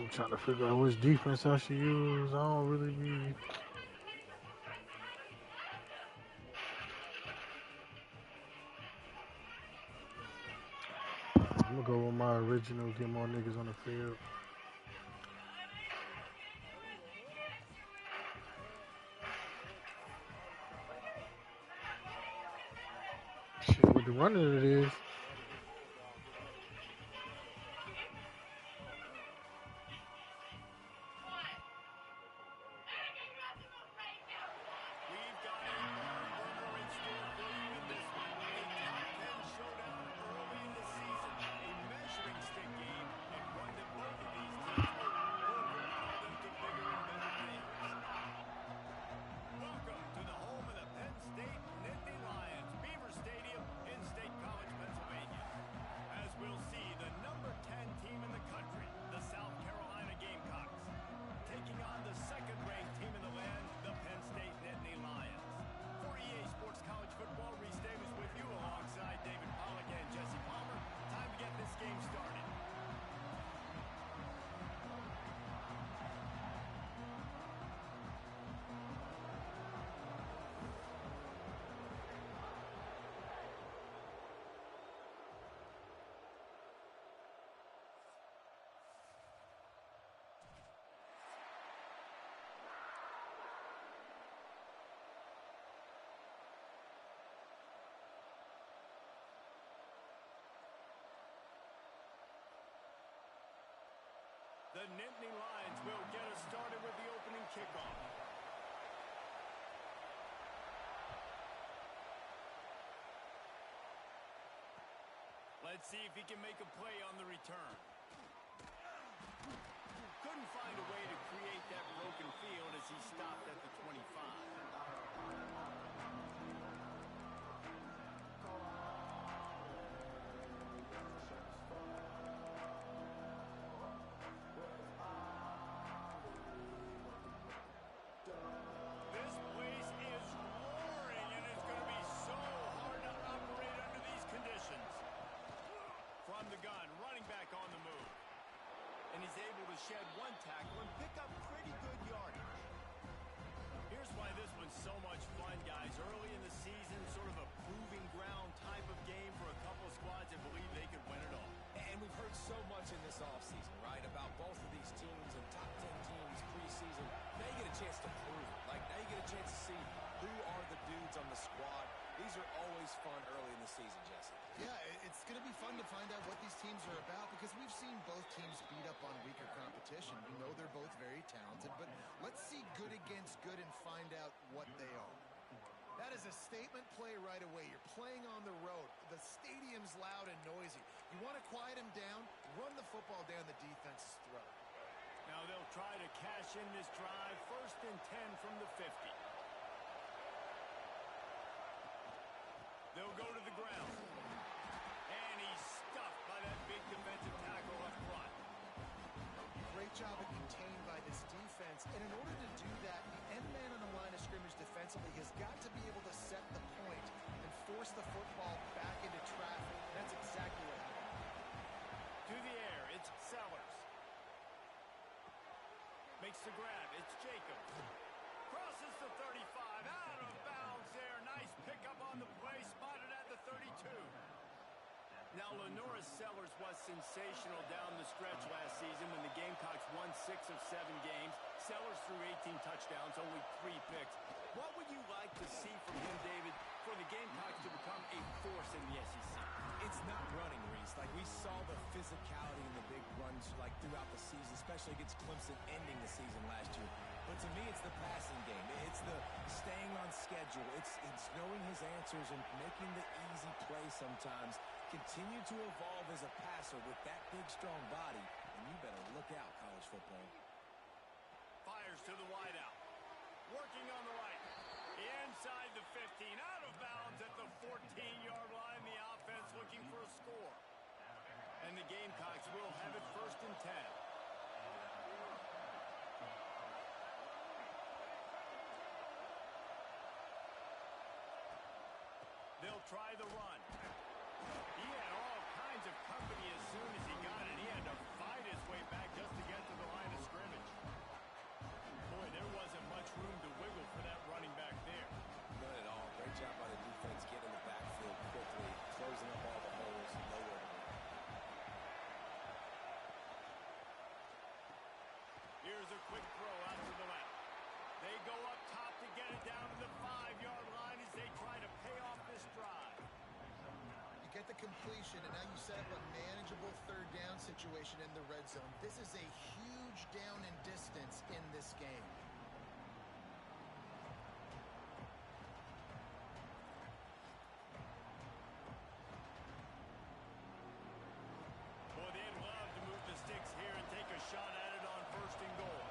I'm trying to figure out which defense I should use. I don't really be. I'm gonna go with my original. Get more niggas on the field. Shit, with the running it is. We've got a barn burner in store for you in this one. A top 10 showdown early in the season. A measuring stick game, and one that both of these teams hope will propel them to bigger and better things. Welcome to the home of the Penn State Nittany Lions, Beaver Stadium in State College, Pennsylvania. As we'll see, the number 10 team in the country, the South Carolina Gamecocks, taking on the second-ranked team in the land, the Penn State Nittany Lions. For EA Sports College Football, Reese Davis with you alongside David Pollack and Jesse Palmer. Time to get this game started. The Nittany Lions will get us started with the opening kickoff. Let's see if he can make a play on the return. Couldn't find a way to create that broken field as he stopped at the 25. This place is roaring, and it's going to be so hard to operate under these conditions. From the gun, running back on the move. And he's able to shed one tackle and pick up pretty good yardage. Here's why this one's so much fun, guys. Early in the season, sort of a proving ground type of game for a couple squads that believe they could win it all. And we've heard so much in this offseason, right, about both of these teams and top 10 teams preseason. Now you get a chance to prove it. Like, now you get a chance to see who are the dudes on the squad. These are always fun early in the season, Jesse. Yeah, it's going to be fun to find out what these teams are about because we've seen both teams beat up on weaker competition. We know they're both very talented, but let's see good against good and find out what they are. That is a statement play right away. You're playing on the road. The stadium's loud and noisy. You want to quiet them down, run the football down the defense's throat. Now they'll try to cash in this drive. 1st and 10 from the 50. They'll go to the ground. And he's stuffed by that big defensive tackle up front. Great job of contained by this defense. And in order to do that, the end man on the line of scrimmage defensively has got to be able to set the point and force the football back into traffic. That's exactly what happened. To the air, it's Sellers. Makes the grab, it's Jacob. Crosses the 35, out of bounds there. Nice pickup on the play, spotted at the 32. Now, Lenora Sellers was sensational down the stretch last season when the Gamecocks won 6 of 7 games. Sellers threw 18 touchdowns, only 3 picks. What would you like to see from him, David, for the Gamecocks to become a force in the SEC? It's not running, Reese. Like, we saw the physicality in the big runs, like, throughout the season, especially against Clemson ending the season last year. But to me, it's the passing game. It's the staying on schedule. It's knowing his answers and making the easy play sometimes. Continue to evolve as a passer with that big, strong body, and you better look out, college football. Fires to the wideout. Working on the right. Inside the 15. Out of bounds at the 14-yard line. The offense looking for a score. And the Gamecocks will have it 1st and 10. They'll try the run. He had all kinds of company as soon as he got it. He had to fight his way it back just to get to the line of scrimmage. Boy, there wasn't much room to wiggle for that running back there. None at all. Great job by the defense getting in the backfield quickly, closing up all the holes, nowhere to run. Here's a quick throw out to the left. They go up top to get it down to the 5-yard line as they try to pay off this drive. You get the completion, and now you set up a manageable third down situation in the red zone. This is a huge down in distance in this game. Boy, they'd love to move the sticks here and take a shot at it on 1st and goal.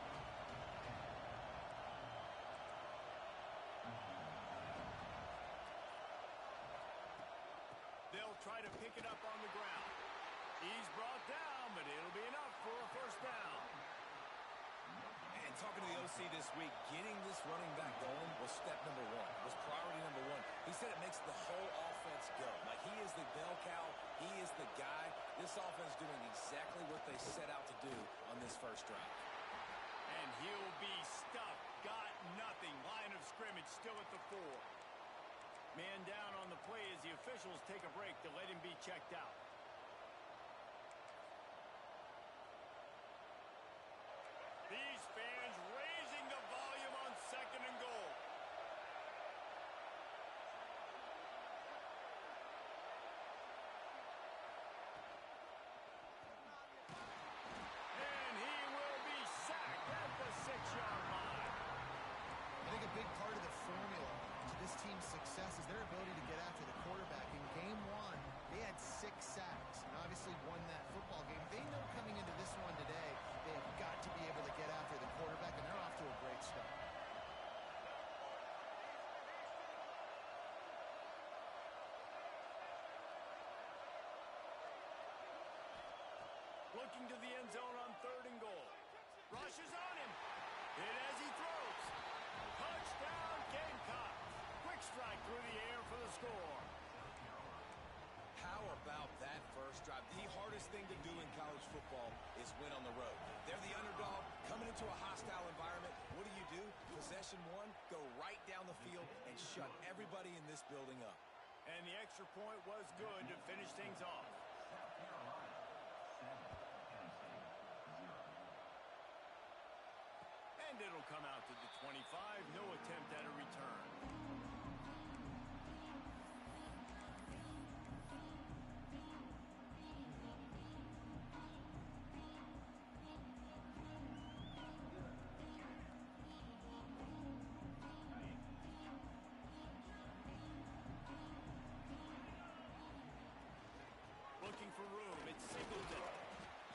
They'll try to pick it up on the ground. He's brought down, but it'll be enough for a 1st down. And talking to the OC this week, getting this running back going was step number one, was priority number one. He said it makes the whole offense go. Like, he is the bell cow. He is the guy. This offense doing exactly what they set out to do on this first drive. And he'll be stuffed. Got nothing. Line of scrimmage still at the 4. Man down on the play as the officials take a break to let him be checked out. These fans raising the volume on 2nd and goal. And he will be sacked at the 6-yard line. I think a big part of the formula to this team's success is their ability to get after the quarterback. In game 1, they had 6 sacks and obviously won that football game. They know coming into this one today, they have got to be able to get after the quarterback, and they're off to a great start. Looking to the end zone on 3rd and goal. Rushes on him. Hit as he throws. Touchdown, Gamecocks. Quick strike through the air for the score. How about that first drive? The hardest thing to do in college football is win on the road. They're the underdog coming into a hostile environment. What do? Possession 1, go right down the field and shut everybody in this building up. And the extra point was good to finish things off. And it'll come out to the 25. No attempt at a return. Looking for room. It's Singleton.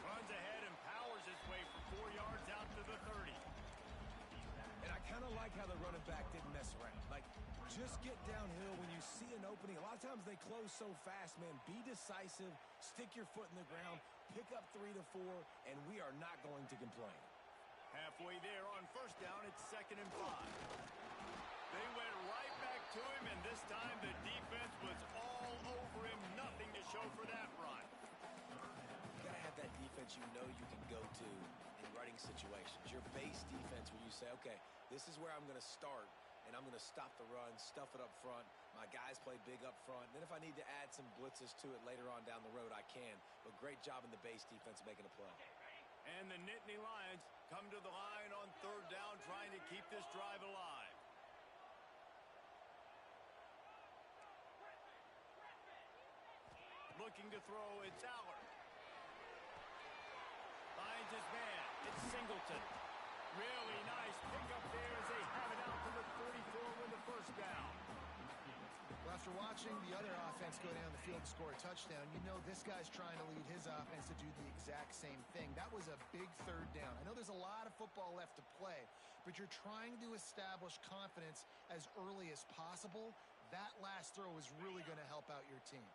Runs ahead and powers his way for 4 yards out to the 30. And I kind of like how the running back didn't mess around. Like, just get downhill when you see an opening. A lot of times they close so fast, man. Be decisive, stick your foot in the ground, pick up 3 to 4, and we are not going to complain. Halfway there on 1st down, it's 2nd and 5. They went right back to him, and this time the defense was all over him. Nothing to show for that run. You got to have that defense you know you can go to in running situations. Your base defense where you say, okay, this is where I'm going to start, and I'm going to stop the run, stuff it up front. My guys play big up front. Then if I need to add some blitzes to it later on down the road, I can. But great job in the base defense making a play. And the Nittany Lions come to the line on 3rd down, trying to keep this drive alive. Looking to throw, it's Allard. Finds his man, it's Singleton. Really nice pickup there as they have it out to the 34 with the 1st down. Well, after watching the other offense go down the field and score a touchdown, you know this guy's trying to lead his offense to do the exact same thing. That was a big 3rd down. I know there's a lot of football left to play, but you're trying to establish confidence as early as possible. That last throw is really going to help out your team.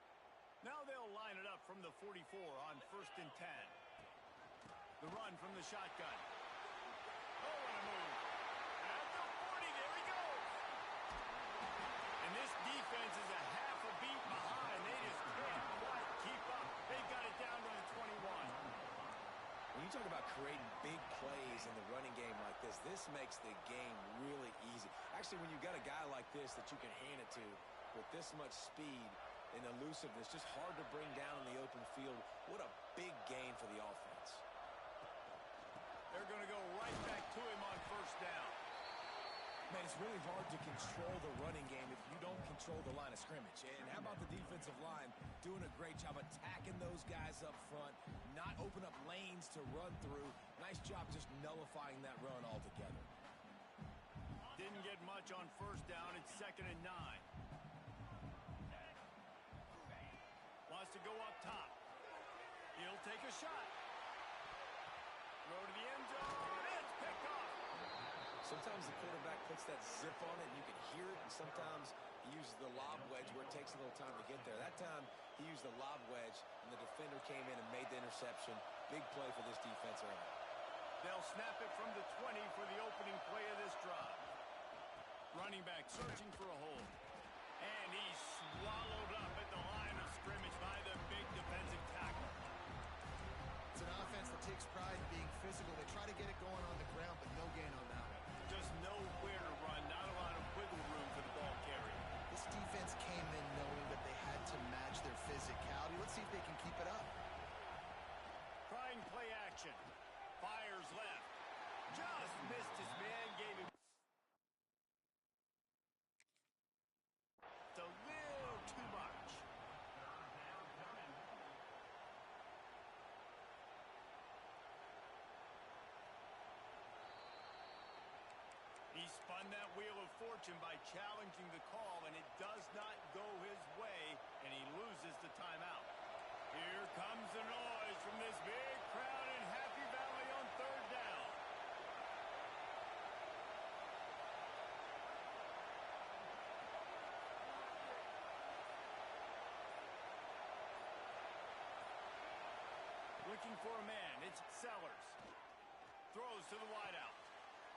Now they'll line it up from the 44 on 1st and 10. The run from the shotgun. Oh, what a move. At the 40, there he goes. And this defense is a half a beat behind. They just can't quite keep up. They got it down to the 21. When you talk about creating big plays in the running game like this. This makes the game really easy. Actually, when you've got a guy like this that you can hand it to with this much speed and elusiveness, just hard to bring down in the open field. What a big gain for the offense. They're going to go right back to him on first down. Man, it's really hard to control the running game if you don't control the line of scrimmage. And how about the defensive line doing a great job attacking those guys up front, not open up lanes to run through. Nice job just nullifying that run altogether. Didn't get much on first down. It's 2nd and 9. Wants to go up top. He'll take a shot. Throw to the end zone. It's picked off. Sometimes the quarterback puts that zip on it, and you can hear it, and sometimes he uses the lob wedge where it takes a little time to get there. That time, he used the lob wedge, and the defender came in and made the interception. Big play for this defense early. They'll snap it from the 20 for the opening play of this drive. Running back searching for a hole. And he's swallowed up at the line of scrimmage by the big defensive tackle. It's an offense that takes pride in being physical. They try to get it going on the ground, but no gain on that one. Just nowhere to run, not a lot of wiggle room for the ball carrier. This defense came in knowing that they had to match their physicality. Let's see if they can keep it up. Trying play action. Fires left. Just missed his man, gave him it's a little too much. He spun that wheel of fortune by challenging the call, and it does not go his way, and he loses the timeout. Here comes the noise from this big crowd in Happy Valley on 3rd down. Looking for a man. It's Sellers. Throws to the wideout.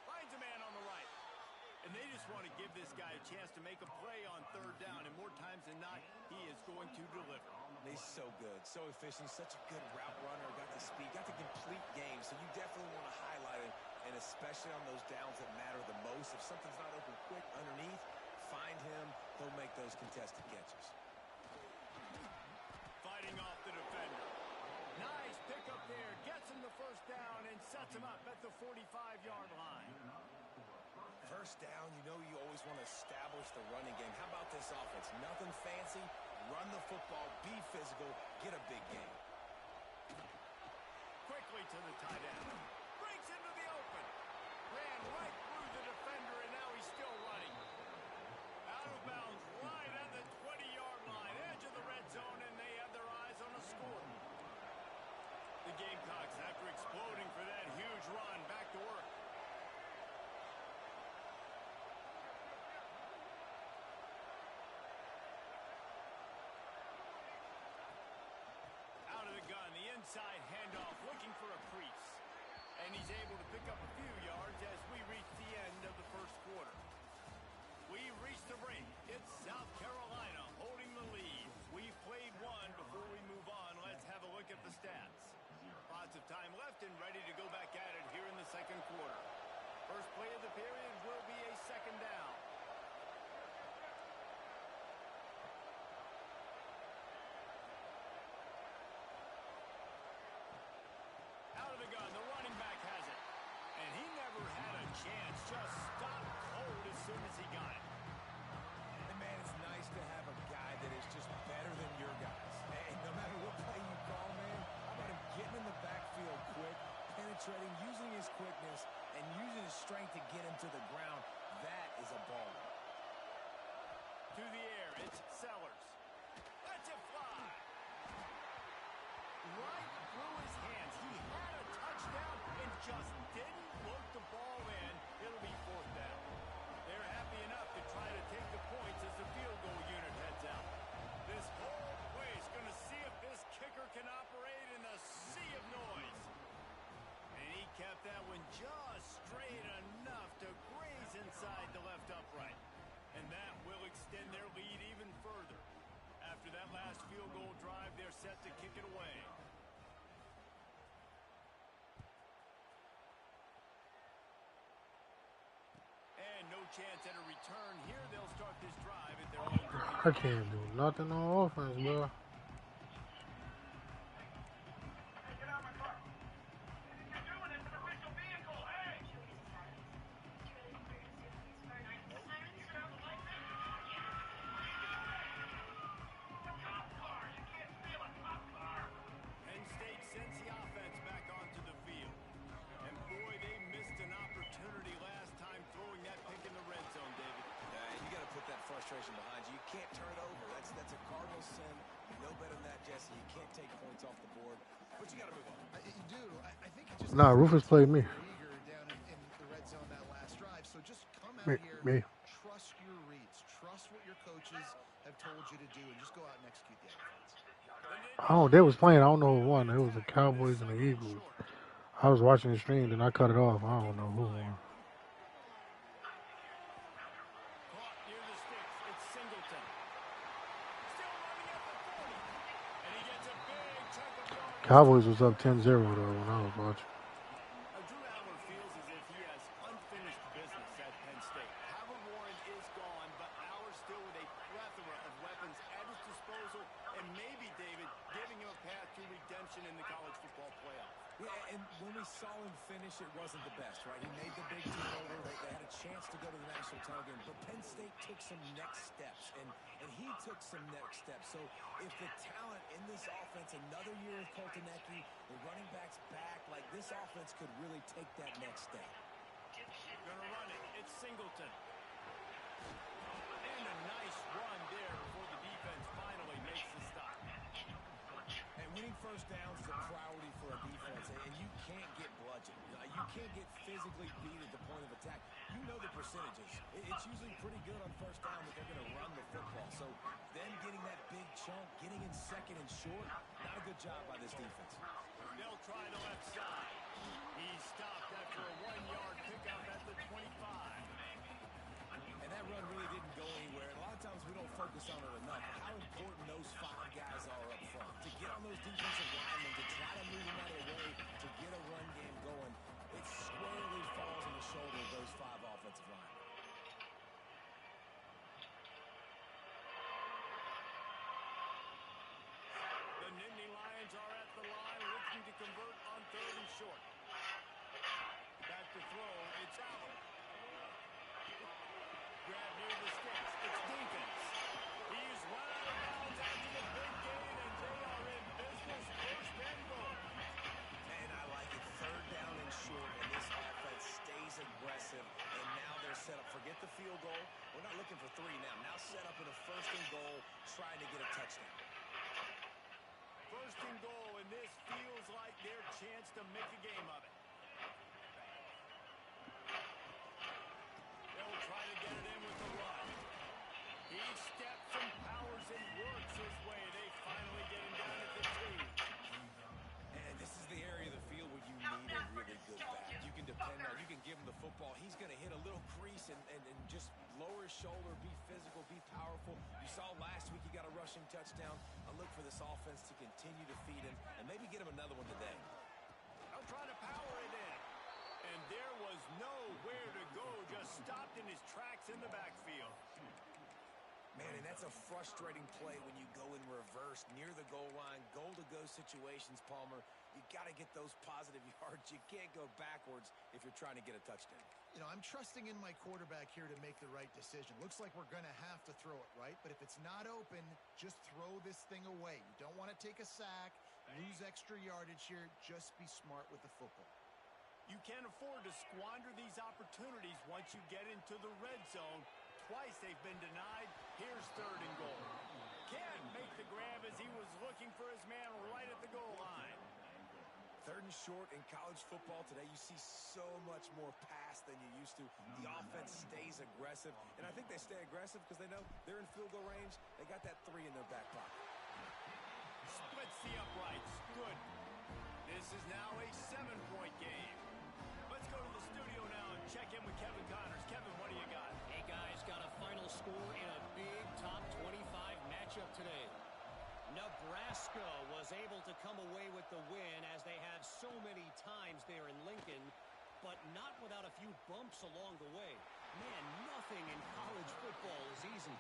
Finds a man on the right. And they just want to give this guy a chance to make a play on 3rd down. And more times than not, he is going to deliver. He's so good, so efficient, such a good route runner, got the speed, got the complete game. So you definitely want to highlight it, and especially on those downs that matter the most. If something's not open quick underneath, find him. He'll make those contested catches. Fighting off the defender. Nice pickup there. Gets him the first down and sets him up at the 45-yard line. First down, you know you always want to establish the running game. How about this offense? Nothing fancy. Run the football, be physical, get a big game. Quickly to the tight end. Breaks into the open. Ran right through the defender, and now he's still running. Out of bounds right at the 20-yard line. Edge of the red zone, and they have their eyes on a score. The Gamecocks, after exploding for that huge run, back to work. Out of the gun, the inside handoff, looking for a crease. And he's able to pick up a few yards as we reach the end of the first quarter. We reach the break. It's South Carolina holding the lead. We've played one. Before we move on, let's have a look at the stats. Lots of time left and ready to go back at it here in the second quarter. First play of the period will be a 2nd down. Out of the gun, the running back has it. And he never had a chance, just stopped cold as soon as he got it. And man, it's nice to have a guy that is just better than your guys. And no matter what play you call, man, how about him getting in the backfield quick, penetrating, using his quickness, and using his strength to get him to the ground. That is a ball. To the air, it's Sellers. Lets it fly. Right through his hands. He had a touchdown and just didn't look the ball in. It'll be 4th down. They're happy enough to try to take the points as the field goal unit heads out. This whole place going to see if this kicker can operate in the sea of noise. And he kept that one just straight enough to graze inside the left upright. And that will extend their lead even further. After that last field goal drive, they're set to kick it away. chance at a return. Here they'll start this drive at their own 30. I can't do nothing on offense, bro. Penn State sends the offense back onto the field. And boy, they missed an opportunity last time throwing that pick in the red zone, David. You got to put that frustration behind you. You can't turn it over. That's a cardinal sin. You know better than that, Jesse. You can't take points off the board. But you got to move on. You do. I think it just Nah, Rufus played me. eager down in the red zone that last drive. So just come out here, Me. trust your reads, trust what your coaches have told you to do, and just go out and execute the offense. Oh, they was playing. I don't know who won. It was the Cowboys and the Eagles. I was watching the stream, then I cut it off. I don't know who won. Caught near the sticks. It's Singleton. Still running at the 40. And he gets a big chunk of yardage. Cowboys was up 10-0 though when I was watching. Drew Allen feels as if he has unfinished business at Penn State. Howard Warren is gone, but Allen still with a plethora of weapons at his disposal, and maybe, David, giving him a path to redemption in the college football playoff. Yeah, and when we saw him finish, it wasn't the best, right? He made the big turnover. They had a chance to go to the national title game, but Penn State took some next steps, and he took some next steps. So if the talent in this offense, another year of Coltonecki, the running backs back, like this offense could really take that next step. Gonna run it. It's Singleton. And a nice run there before the defense finally makes the stop. And winning first downs is a priority for a defense, and you can't get bludgeoned. You can't get physically beat at the point of attack. You know the percentages. It's usually pretty good on first down that they're going to run the football. So them getting that big chunk, getting in second and short, not a good job by this defense. They'll try the left side. He stopped after a 1-yard pickup at the 25. And that run really didn't go anywhere. And a lot of times we don't focus on it enough. How important those 5 guys are up front. To get on those defensive linemen, to try to move them out of the way, to get a run game going, it squarely falls on the shoulder of those 5 offensive linemen. The Nittany Lions are at the line looking to convert on 3rd and short. Back to throw. It's Allen. Grab near the sticks. It's Dinkins. He's run out of bounds after the big gain, and they are in business. First and goal. And I like it. 3rd down and short, and this offense stays aggressive. And now they're set up. Forget the field goal. We're not looking for 3 now. Now set up in a 1st and goal, trying to get a touchdown. 1st and goal, and this feels like their chance to make a game of it. They'll try to get it in with the run. He steps and powers and works his way. They finally get him down at the 2. And this is the area of the field where you need a really good back. You can depend on, you can give him the football. He's going to hit a little crease and just lower his shoulder, be physical, be powerful. You saw last week he got a rushing touchdown. I look for this offense to continue to feed him and maybe get him another one today. They'll try to power it in. And there was nowhere to go, just stopped in his tracks in the backfield. Man, and that's a frustrating play when you go in reverse near the goal line, goal-to-go situations, Palmer. You got to get those positive yards. You can't go backwards if you're trying to get a touchdown. You know, I'm trusting in my quarterback here to make the right decision. Looks like we're going to have to throw it, right? But if it's not open, just throw this thing away. You don't want to take a sack, lose extra yardage here. Just be smart with the football. You can't afford to squander these opportunities once you get into the red zone. Twice they've been denied. Here's 3rd and goal. Can't make the grab as he was looking for his man right at the goal line. 3rd and short in college football today, you see so much more pass than you used to. The offense stays aggressive, and I think they stay aggressive because they know they're in field goal range. They got that 3 in their back pocket. Splits the uprights. Good. This is now a 7-point game. Let's go to the studio now and check in with Kevin Connors. Kevin, what do you got? Hey, guys, got a final score in a big top 25 matchup today. Nebraska was able to come away with the win as they have so many times there in Lincoln, but not without a few bumps along the way. Man, nothing in college football is easy.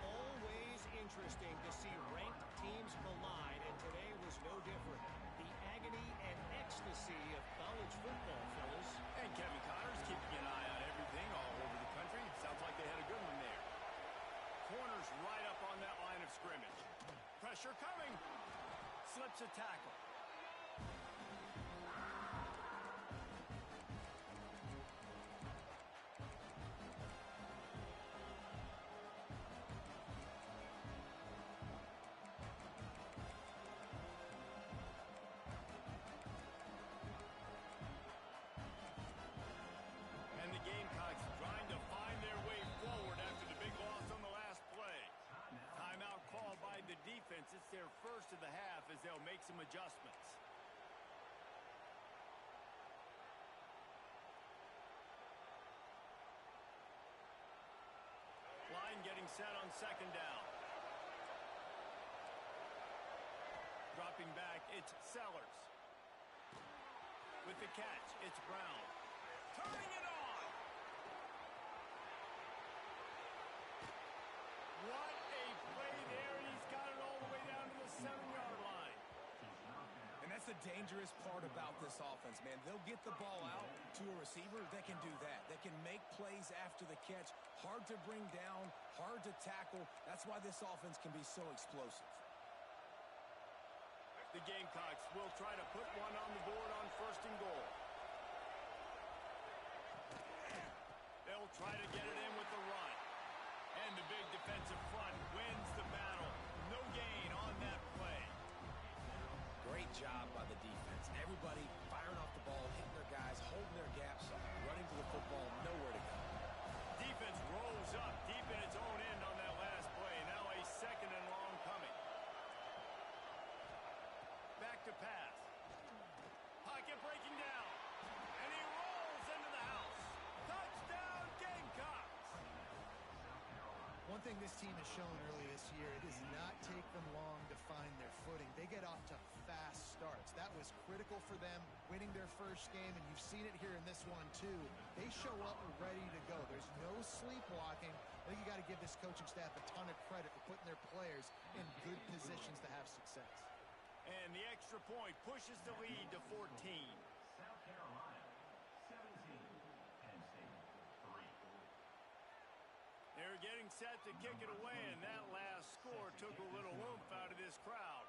Always interesting to see ranked teams collide, and today was no different. The agony and ecstasy of college football, fellas. And Kevin Connor's keeping an eye on everything all over the country. Sounds like they had a good one there. Corner's right up on that line of scrimmage. Pressure coming. Slips a tackle. And the Gamecocks trying to find their way forward after the big loss on the last play. Timeout called by the defense. It's their first of the half as they'll make some adjustments. Line getting set on second down. Dropping back, it's Sellers. With the catch, it's Brown. Turning it on! What a play there, and he's got it all the way down to the 7-yard line. And that's the dangerous part about this offense, man. They'll get the ball out to a receiver. They can do that. They can make plays after the catch. Hard to bring down, hard to tackle. That's why this offense can be so explosive. The Gamecocks will try to put one on the board on 1st and goal. They'll try to get it in with the run. And the big defensive front wins the battle. No gain on that play. Great job by the defense. Everybody firing off the ball, hitting their guys, holding their gaps, running to the football, nowhere to go. Defense rose up deep in its own end on that last play. Now a 2nd and long coming. Back to pass. Pocket breaking down. And he rolls into the house. Touchdown, Gamecocks! One thing this team has shown early this year, it does not take them long to find their footing. They get off to fast starts. That was critical for them winning their first game, and you've seen it here in this one too. They show up ready to go. There's no sleepwalking. I think you got to give this coaching staff a ton of credit for putting their players in good positions to have success. And the extra point pushes the lead to 14. South Carolina, 17. Penn State, 3. They're getting set to kick it away, and that last score took a little oomph out of this crowd.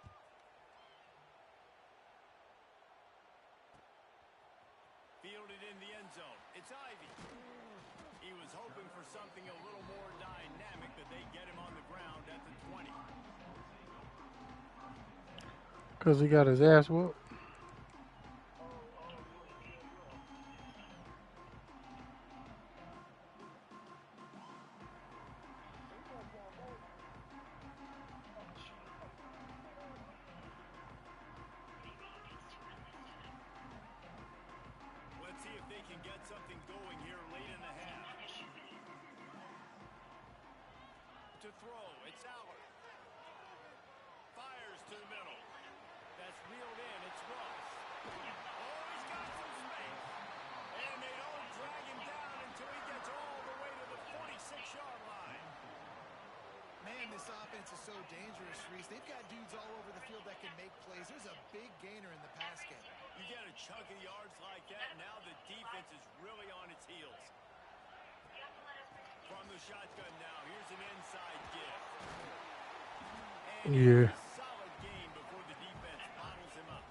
Fielded in the end zone. It's Ivy. He was hoping for something a little more dynamic, but they get him on the ground at the 20. Because he got his ass whooped. Let's see if they can get something going here late in the half. To throw, it's Allard. Fires to the middle. That's reeled in, it's Ross. Oh, he's got some space. And they don't drag him down until he gets all the way to the 46-yard line. Man, this offense is so dangerous, Reese. They've got dudes all over the field that can make plays. There's a big gainer in the pass game. You get a chunk of yards like that, now the defense is really on its heels. From the shotgun now, here's an inside gift. And Yeah. a solid game before the defense bottles him up.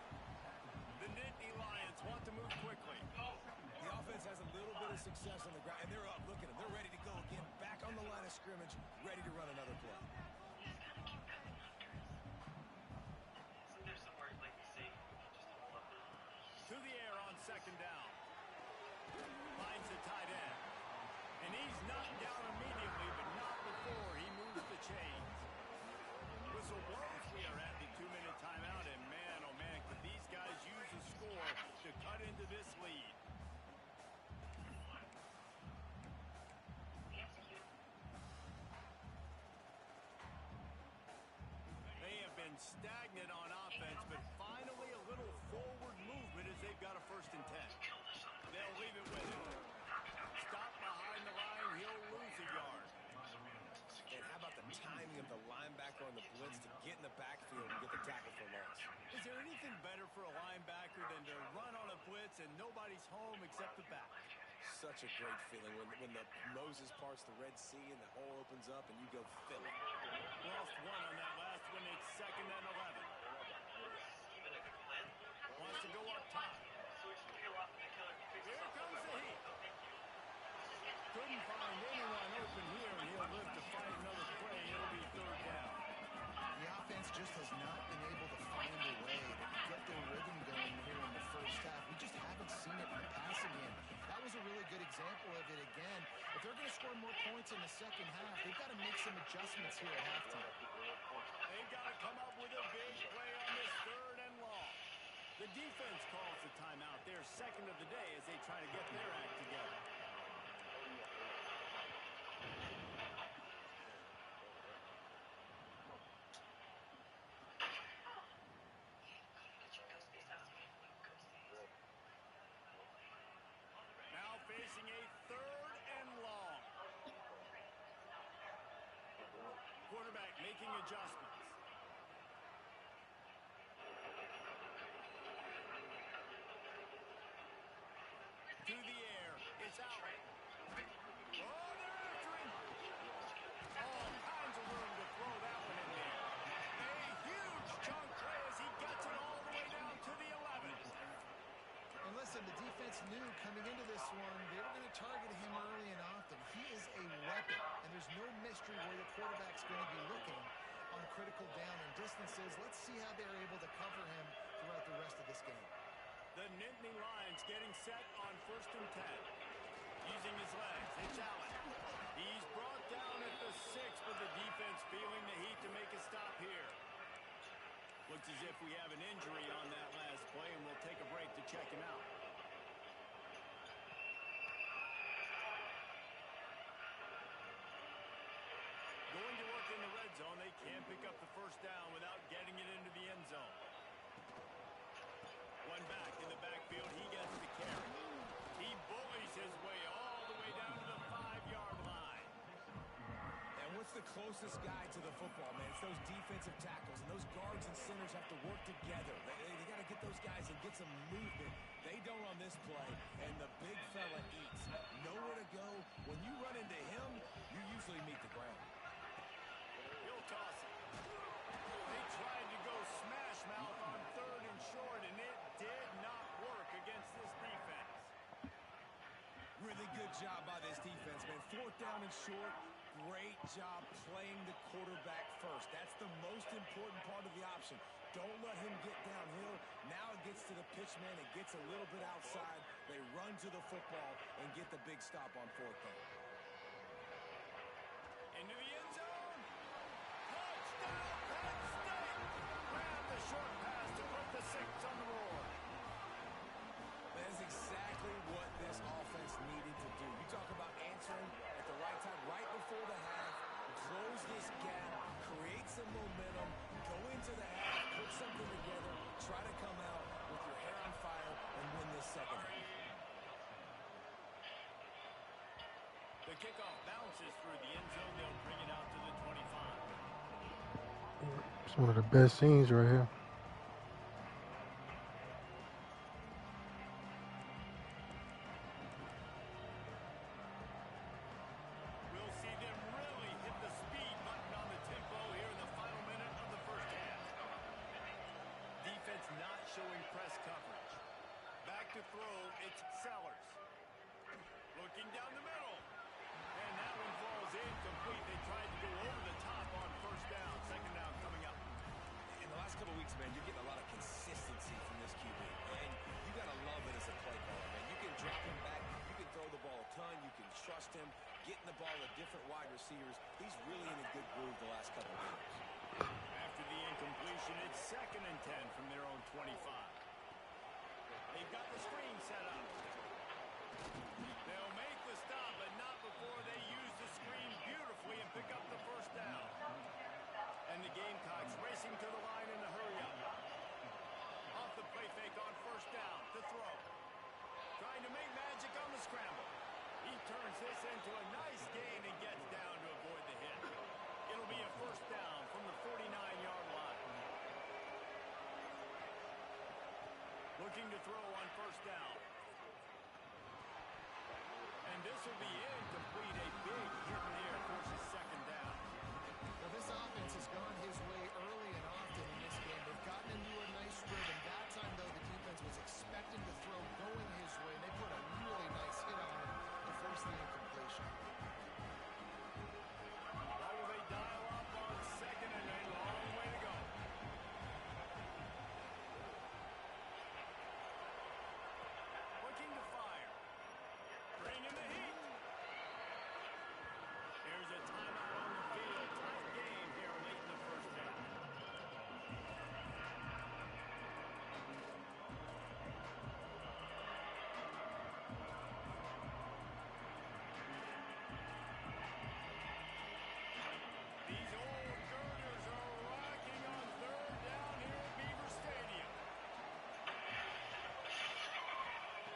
The Nittany Lions want to move quickly. The offense has a little bit of success on the ground, and they're up. Look at them. They're ready to go again. Back on the line of scrimmage, ready to run another play. To the air on 2nd down. Finds the tight end. And he's knocked down immediately, but not before he moves the chains. Whistle blows. We are at the 2-minute timeout, and man, oh man, could these guys use a score to cut into this lead. They have been stagnant on offense, but finally a little forward movement as they've got a 1st and 10. They'll leave it with him. Stop behind the line backfield and get the tackle for loss. Is there anything better for a linebacker than to run on a blitz and nobody's home except the back? Such a great feeling when the Moses parts the Red Sea and the hole opens up and you go fill it. Lost one on that last one. It's 2nd and 11. Wants to go up top. Here comes the heat. Couldn't find anyone open here, and he'll live to fight another play. It'll be 3rd down. The offense just has not been able to find a way to get their rhythm going here in the first half. We just haven't seen it in the passing game. That was a really good example of it again. If they're going to score more points in the second half, they've got to make some adjustments here at halftime. They've got to come up with a big play on this 3rd and long. The defense calls the timeout. Their 2nd of the day as they try to get their act together. Now facing a 3rd and long. Quarterback making adjustments. To the air. It's out. Oh, they're after him. All kinds of room to throw that one in there. A huge chunk play as he gets it all the way down to the 11. And listen, the defense knew coming into this one, they were going to target him early and often. He is a weapon, and there's no mystery where the quarterback's going to be looking on critical down and distances. Let's see how they're able to cover him throughout the rest of this game. The Nittany Lions getting set on 1st and 10. Using his legs, it's Allen. He's brought down at the 6, but the defense feeling the heat to make a stop here. Looks as if we have an injury on that last play, and we'll take a break to check him out. Going to work in the red zone. They can't pick up the 1st down without getting it into the end zone. One back in the backfield. He gets the carry. He bullies his way all the way down to the 5-yard line. And what's the closest guy to the football, man? It's those defensive tackles, and those guards and centers have to work together. They got to get those guys and get some movement. They don't on this play, and the big fella eats. Nowhere to go. When you run into him, you usually meet the ground. He'll toss it. They tried to go smash mouth on 3rd and short, and it did not work against this defense. Really good job by this defense, man. 4th down and short. Great job playing the quarterback first. That's the most important part of the option. Don't let him get downhill. Now it gets to the pitch man. It gets a little bit outside. They run to the football and get the big stop on 4th down. Into the end zone. Touchdown, Penn State. Grab the short pass to put the 6 on the board. That is exactly what this offense needed to do. You talk about answering at the right time, right before the half, close this gap, create some momentum, go into the half, put something together, try to come out with your hair on fire and win this 2nd half. The kickoff bounces through the end zone. They'll bring it out to the 25. It's one of the best scenes right here. We'll see them really hit the speed button on the tempo here in the final minute of the 1st half. Defense not showing press coverage. Back to throw, it's Sellers. Looking down the middle. And that one falls incomplete. They tried to go over the top on 1st down. 2nd down coming up. In the last couple of weeks, man, you're getting a lot of consistency from this QB. And you got to love it as a play caller, man. You can drop him back. You can throw the ball a ton. You can trust him. Getting the ball to different wide receivers. He's really in a good groove the last couple of games. After the incompletion, it's 2nd and 10 from their own 25. They've got the screen set up. They'll make the stop, but not before they use the screen beautifully and pick up the 1st down. And the Gamecocks racing to the line in a hurry-up. Off the play fake on 1st down to throw. Trying to make magic on the scramble. He turns this into a nice gain and gets down to avoid the hit. It'll be a 1st down from the 49-yard line. Looking to throw on first down. And this will be incomplete. A big hit in the air forces second down. Well, this offense has gone his way early and often in this game. They've gotten into a nice rhythm. That time, though, the defense was expecting the throw going his way. And they put a really nice hit on him to force the incompletion. How will they dial up on second and a long way to go? Looking to fire. Bringing the heat. Here's a timeout on the field. Tight game here late in the first half. These old girders are rocking on third down here at Beaver Stadium.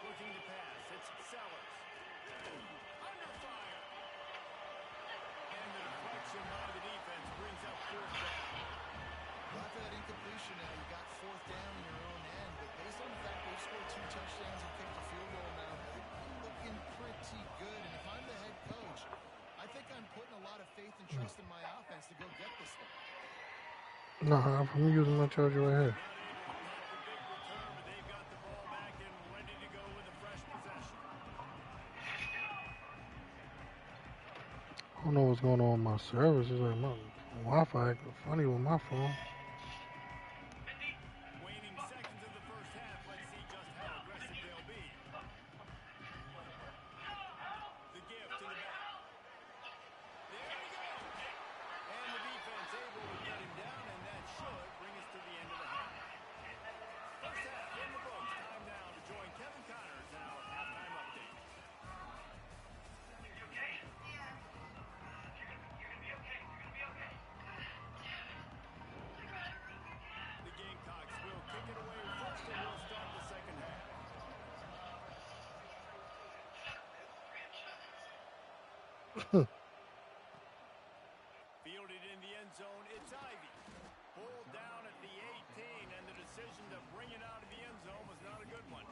Looking to pass. It's Sellers. Under fire. And the deflection by the defense brings up fourth down. Well, after that incompletion now, you got fourth down in your own end. But based on the fact they've scored 2 touchdowns and kicked a field goal now, they're looking pretty good. And if I'm the head coach, I think I'm putting a lot of faith and trust in my offense to go get this thing. Nah, I'm using my charger right here. Not able to pop the big return, but they've got the ball back and ready to go with a fresh possession. I don't know what's going on with my service. It's like my Wi-Fi acting funny with my phone. Waning seconds of the first half. Let's see just how aggressive they'll be. The give to the back. There we go. And the defense able to get him down, and that should bring us to the end of the half. First half in the books. Time now to join Kevin Connors in our halftime update. The Gamecocks will kick it away first, and we'll start the second half. Fielded in the end zone, it's Ivy. Pulled down at the 18, and the decision to bring it out of the end zone was not a good one.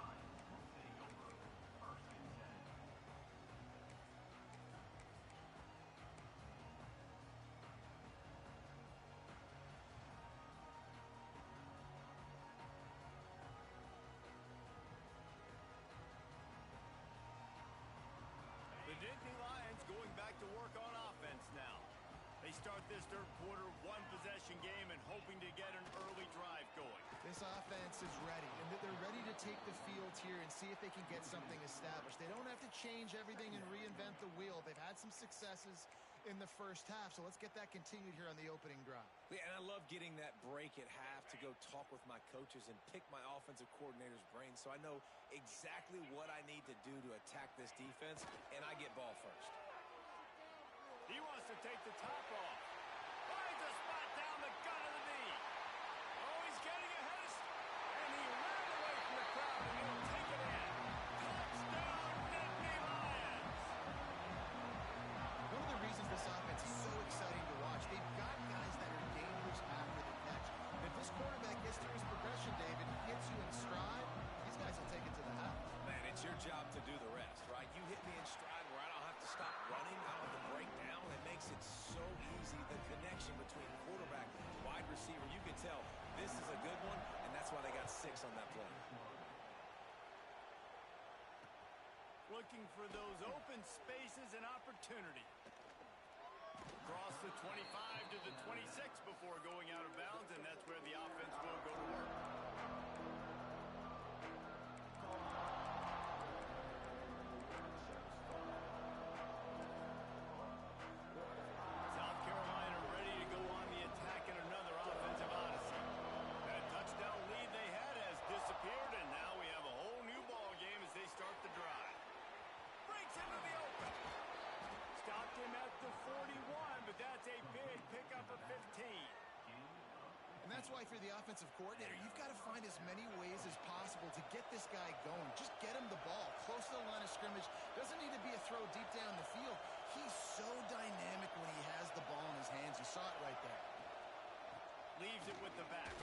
The Nittany Lions going back to work on offense now. They start this third quarter one-possession game and hoping to get an early drive going. This offense is ready, and they're ready to take the field here and see if they can get something established. They don't have to change everything and reinvent the wheel. They've had some successes in the first half, so let's get that continued here on the opening drive. Yeah, and I love getting that break at half to go talk with my coaches and pick my offensive coordinator's brain so I know exactly what I need to do to attack this defense, and I get ball first. He wants to take the top off. Finds a spot down the gut of the knee. Oh, he's getting ahead of... And he ran away from the crowd, and he'll take it in. Touchdown, Nittany Lions! One of the reasons this offense is so exciting to watch, they've got guys that are dangerous after the catch. If this quarterback gets through his progression, David, hits you in stride, these guys will take it to the house. Man, it's your job to do the rest, right? You hit me in stride where I don't have to stop running, I don't have to break down. It makes it so easy, the connection between quarterback and wide receiver. You can tell this is a good one, and that's why they got 6 on that play. Looking for those open spaces and opportunity. Across the 25 to the 26 before going out of bounds, and that's where the offense will go to work. South Carolina ready to go on the attack in another offensive odyssey. That touchdown lead they had has disappeared, and now we have a whole new ball game as they start the drive. Breaks into the open. Stopped him at the 41, but that's a big pickup of 15. And that's why, if you're the offensive coordinator, you've got to find as many ways as possible to get this guy going. Just get him the ball close to the line of scrimmage. Doesn't need to be a throw deep down the field. He's so dynamic when he has the ball in his hands. You saw it right there. Leaves it with the back.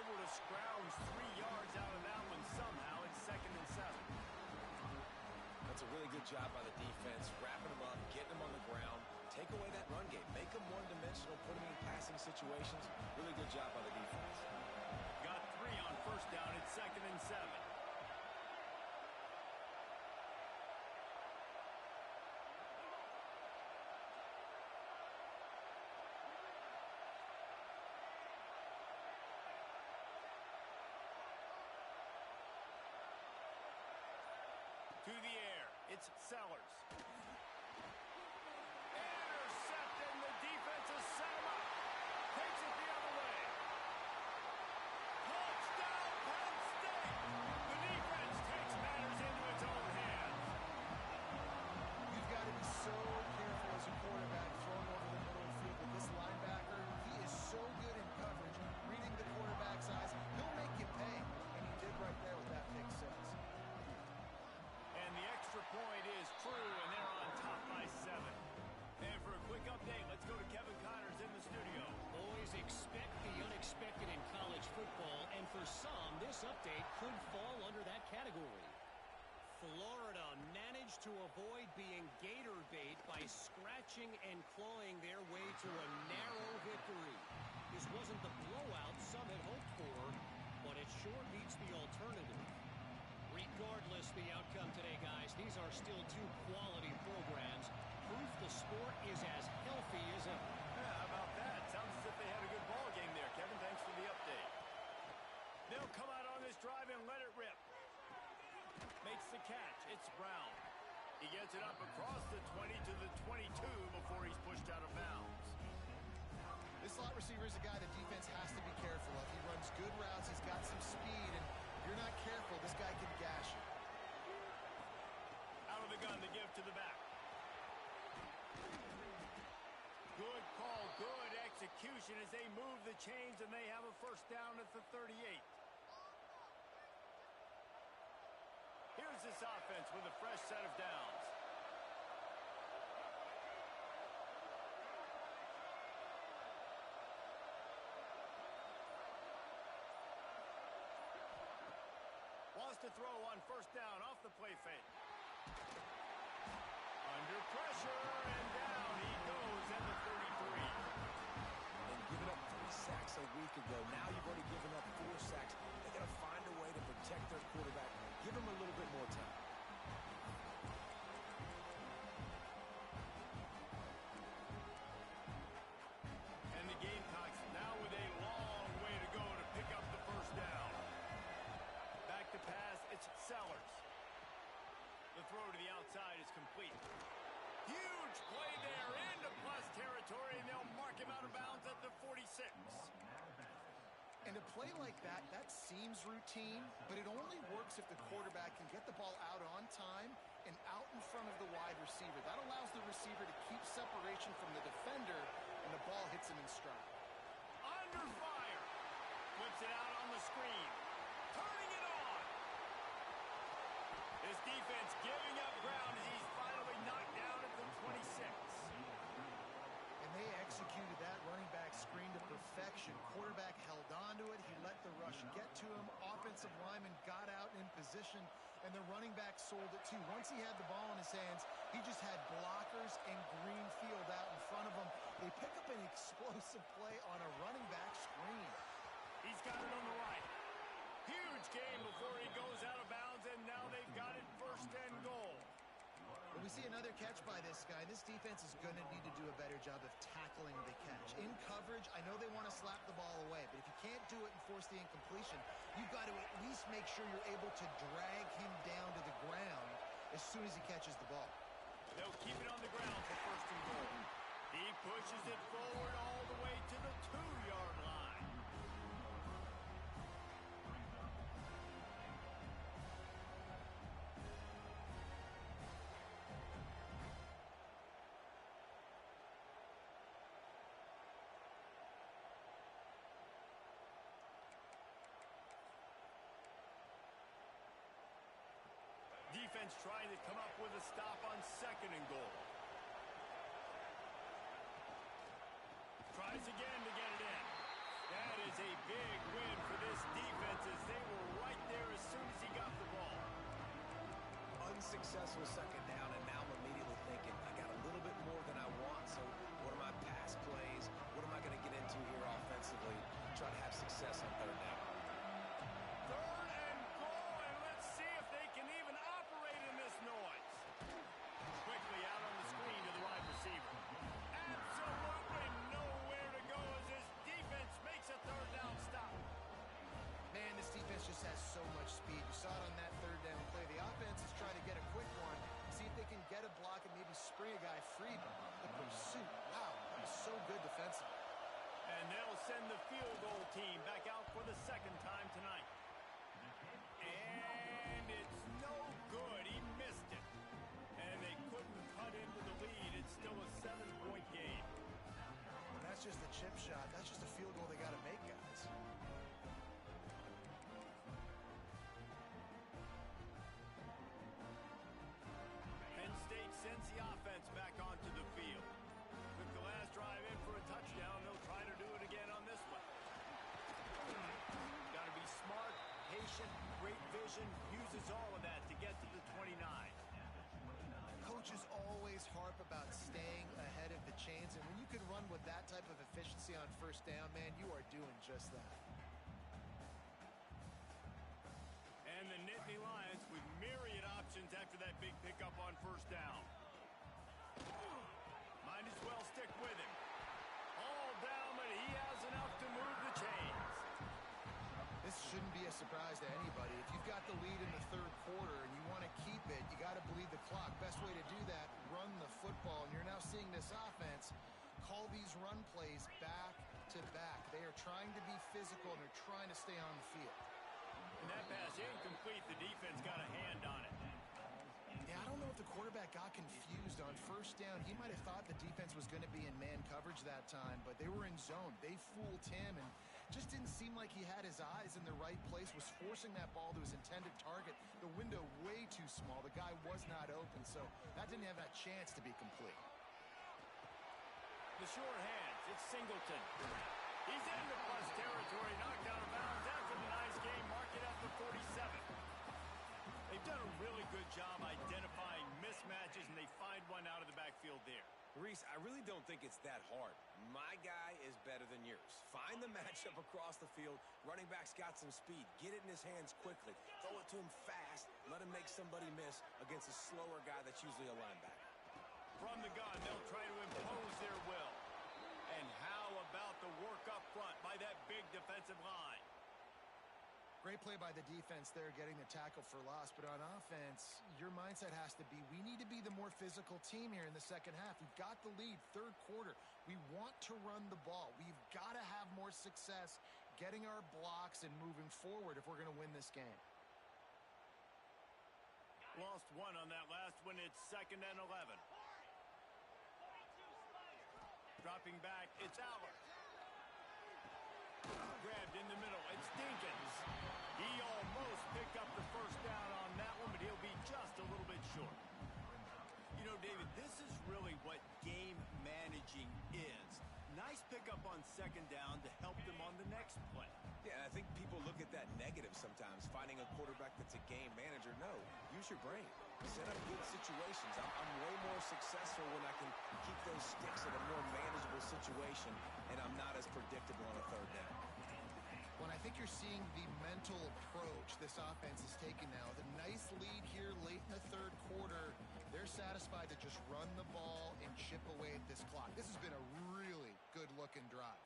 able to scrounge 3 yards out of that one somehow. It's 2nd and 7. That's a really good job by the defense, wrapping them up, getting them on the ground, take away that run game, make them one-dimensional, put them in passing situations. Really good job by the defense. Got 3 on 1st down. It's 2nd and 7. To the air, it's Sellers. Intercepted, the defense has set him up. Takes it the other way. Touchdown, Penn State! The defense takes matters into its own hands. You've got to be so careful as a quarterback throwing over the middle of the field with this linebacker. He is so good in coverage, reading the quarterback's eyes. He'll make you pay, and he did right there with that pick six. And the extra point is true, and they're on top by 7. And for a quick update, let's go to Kevin Connors in the studio. Boys, expect the unexpected in college football, and for some, this update could fall under that category. Florida managed to avoid being Gator bait by scratching and clawing their way to a narrow victory. This wasn't the blowout some had hoped for, but it sure beats the alternative. Regardless the outcome today, guys, these are still 2 quality programs. Proof the sport is as healthy as ever. Yeah, how about that? Sounds as if they had a good ball game there, Kevin. Thanks for the update. They'll come out on this drive and let it rip. Makes the catch. It's Brown. He gets it up across the 20 to the 22 before he's pushed out of bounds. This slot receiver is a guy the defense has to be careful of. He runs good routes. He's got some speed, and if you're not careful, this guy can gash you. Out of the gun, the give to the back. Good call, good execution as they move the chains, and they have a 1st down at the 38. Here's this offense with a fresh set of downs. Wants to throw on 1st down off the play fake. Under pressure, and down he goes at the 33. And giving up 3 sacks a week ago. Now you've already given up 4 sacks. They got to find a way to protect their quarterback. Give him a little bit more time. And the Gamecocks now with a long way to go to pick up the 1st down. Back to pass, it's Sellers. The throw to the outside is complete. Huge play there into plus territory, and they'll mark him out of bounds at the 46. And a play like that, that seems routine, but it only works if the quarterback can get the ball out on time and out in front of the wide receiver. That allows the receiver to keep separation from the defender, and the ball hits him in stride. Under fire. Flips it out on the screen. Turning it on. This defense giving up ground as he's finally knocked down at the 26. And they executed that running back screen to perfection. Quarterback held on to it. He let the rush get to him. Offensive lineman got out in position, and the running back sold it too. Once he had the ball in his hands, he just had blockers and green field out in front of him. They pick up an explosive play on a running back screen. He's got it on the right. Huge game before he goes out of bounds, and now they've got it 1st and goal. When we see another catch by this guy, this defense is going to need to do a better job of tackling the catch. In coverage, I know they want to slap the ball away, but if you can't do it and force the incompletion, you've got to at least make sure you're able to drag him down to the ground as soon as he catches the ball. They'll keep it on the ground for 1st and goal. He pushes it forward all the way to the 2-yard line. Defense trying to come up with a stop on 2nd and goal. Tries again to get it in. That is is a big win for this defense as they were right there as soon as he got the ball. Unsuccessful second down, and now I'm immediately thinking, I got a little bit more than I want, so what are my pass plays? What am I going to get into here offensively? Try to have success on third down. Third and goal, and let's see if they can even operate in this noise. Quickly out on the screen to the wide receiver. Absolutely nowhere to go as this defense makes a third down stop. Man, this defense just has so much speed. You saw it on that third down play. The offense is trying to get a quick one, see if they can get a block and maybe spring a guy free. But the pursuit, wow, he's so good defensively. And they'll send the field goal team back out for the second time tonight. And it's no good. He missed it. And they couldn't cut into the lead. It's still a 7-point game. That's just a chip shot. That's just a field goal they got to make, guys. Penn State sends the offense back onto the field. Took the last drive in for a touchdown. They'll try to do it again on this one. Got to be smart, patient, great vision. Uses all of that to get to the 29. Coaches always harp about staying ahead of the chains, and when you can run with that type of efficiency on first down, man, you are doing just that. And the Nittany Lions with myriad options after that big pickup on first down. Might as well stick with him. All down, but he has enough to move the chains. This shouldn't be a surprise to anybody. If you've got the lead in the third quarter and you want to keep it, you got to bleed the clock. Best way to do that, run the football. And you're now seeing this offense call these run plays back to back. They are trying to be physical, and they're trying to stay on the field. And that pass incomplete. The defense got a hand on it. Yeah, I don't know if the quarterback got confused on first down. He might have thought the defense was going to be in man coverage that time, but they were in zone. They fooled him and just didn't seem like he had his eyes in the right place, was forcing that ball to his intended target. The window way too small. The guy was not open, so that didn't have that chance to be complete. The short hands, it's Singleton. He's into plus territory, knocked out of bounds after the nice game, marked it up to 47. They've done a really good job identifying mismatches, and they find one out of the backfield there. Reese, I really don't think it's that hard. My guy is better than yours. Find the matchup across the field. Running back's got some speed. Get it in his hands quickly. Throw it to him fast. Let him make somebody miss against a slower guy that's usually a linebacker. From the gun, they'll try to impose their will. And how about the work up front by that big defensive line? Great play by the defense there, getting the tackle for loss. But on offense, your mindset has to be, we need to be the more physical team here in the second half. We've got the lead, third quarter. We want to run the ball. We've got to have more success getting our blocks and moving forward if we're going to win this game. Lost one on that last one. It's 2nd and 11. Dropping back, it's Aller. Grabbed in the middle, it's Dinkins. He almost picked up the first down on that one, but he'll be just a little bit short. You know, David, this is really what game managing is. Nice pickup on 2nd down to help them on the next play. Yeah, I think people look at that negative sometimes, finding a quarterback that's a game manager. No, use your brain. Set up good situations. I'm way more successful when I can keep those sticks in a more manageable situation, and I'm not as predictable on a third down. Well, I think you're seeing the mental approach this offense is taking now. The nice lead here late in the third quarter. They're satisfied to just run the ball and chip away at this clock. This has been a really good-looking drive.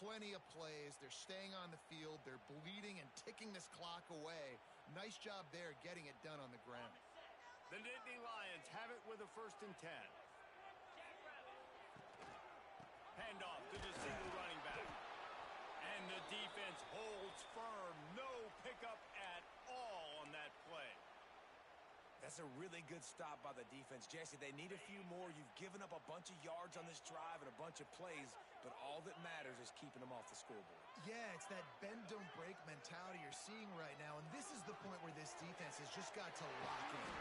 Plenty of plays. They're staying on the field. They're bleeding and ticking this clock away. Nice job there getting it done on the ground. The Nittany Lions have it with a 1st and 10. Handoff to the single running back. And the defense holds firm. No pickup at all on that play. That's a really good stop by the defense. Jesse, they need a few more. You've given up a bunch of yards on this drive and a bunch of plays, but all that matters is keeping them off the scoreboard. Yeah, it's that bend, don't break mentality you're seeing right now, and this is the point where this defense has just got to lock in.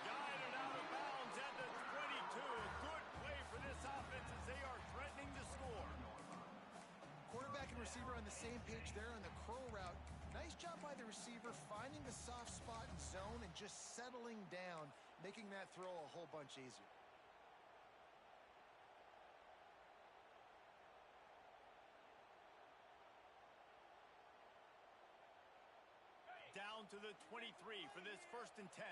Guided out of bounds at the 22. Good play for this offense as they are threatening to score. Quarterback and receiver on the same receiver finding the soft spot in zone and just settling down, making that throw a whole bunch easier. Down to the 23 for this 1st and 10.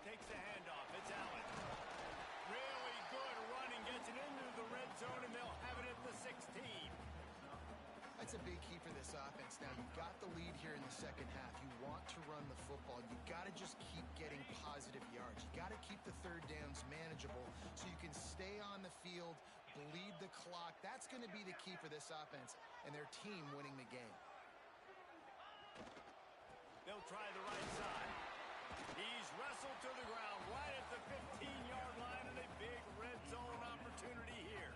Takes the handoff. It's Allen. Really good running. Gets it into the red zone, and they'll have it at the 16. That's a big key for this offense. Now, you've got the lead here in the second half. You want to run the football. You got to just keep getting positive yards. You got to keep the third downs manageable so you can stay on the field, bleed the clock. That's going to be the key for this offense and their team winning the game. They'll try the right side. He's wrestled to the ground right at the 15-yard line, and a big red zone opportunity here.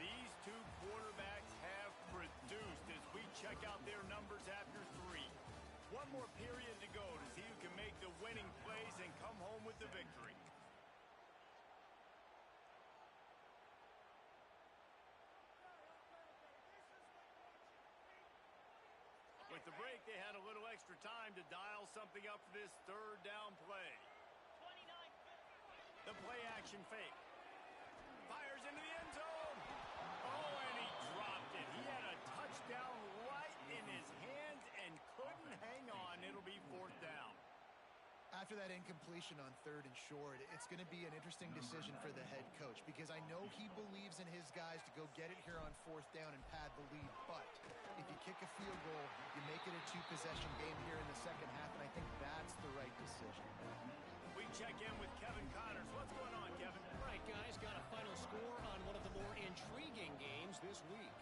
These two quarterbacks have produced as we check out their numbers after 3. One more period to go to see who can make the winning plays and come home with the victory. With the break, they had a little extra time to dial something up for this 3rd down play. The play action fake. Fires into the end zone. Oh, and he dropped it. He had a touchdown right in his hands and couldn't hang on. It'll be 4th down. After that incompletion on 3rd and short, it's going to be an interesting decision for the head coach because I know he believes in his guys to go get it here on 4th down and pad the lead. But if you kick a field goal, you make it a 2-possession game here in the second half, and I think that's the right decision. We check in with Kevin Connors. What's going on, Kevin? All right, guys, got a final score on one of the more intriguing games this week.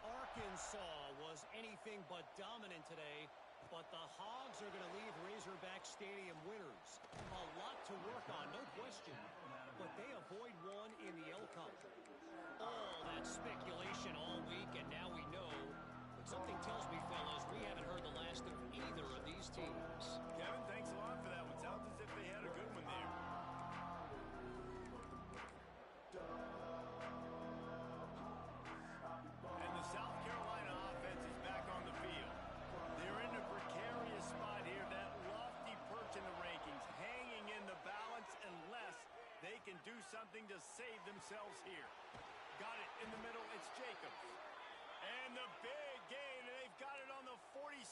Arkansas was anything but dominant today, but the Hogs are going to leave Razorback Stadium winners. A lot to work on, no question, but they avoid one in the L-Cup. All that speculation all week, and now we know. But something tells me, fellas, we haven't heard the last of either of these teams. Kevin, thanks a lot for that one. Sounds as if they had a good one there. And the South Carolina offense is back on the field. They're in a precarious spot here, that lofty perch in the rankings, hanging in the balance unless they can do something to save themselves here. Got it in the middle, it's Jacobs. And the big gain, and they've got it on the 46.